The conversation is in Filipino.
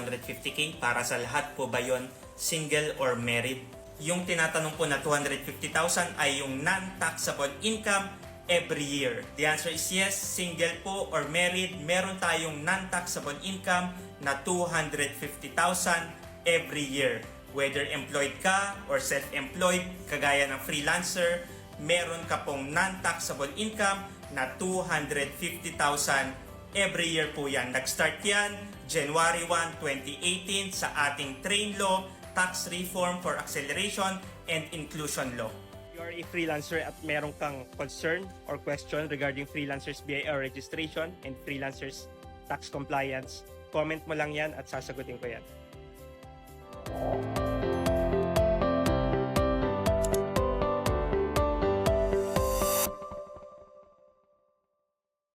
250k? Para sa lahat po ba yon, single or married? Yung tinatanong po na 250,000 ay yung non-taxable income every year. The answer is yes, single po or married, meron tayong non-taxable income na 250,000 every year. Whether employed ka or self-employed, kagaya ng freelancer, meron ka pong non-taxable income na 250,000 every year po yan. Nag-start yan January 1, 2018 sa ating Train Law, Tax Reform for Acceleration and Inclusion Law. You are a freelancer at meron kang concern or question regarding freelancers BIR registration and freelancers tax compliance, comment mo lang yan at sasagutin ko yan.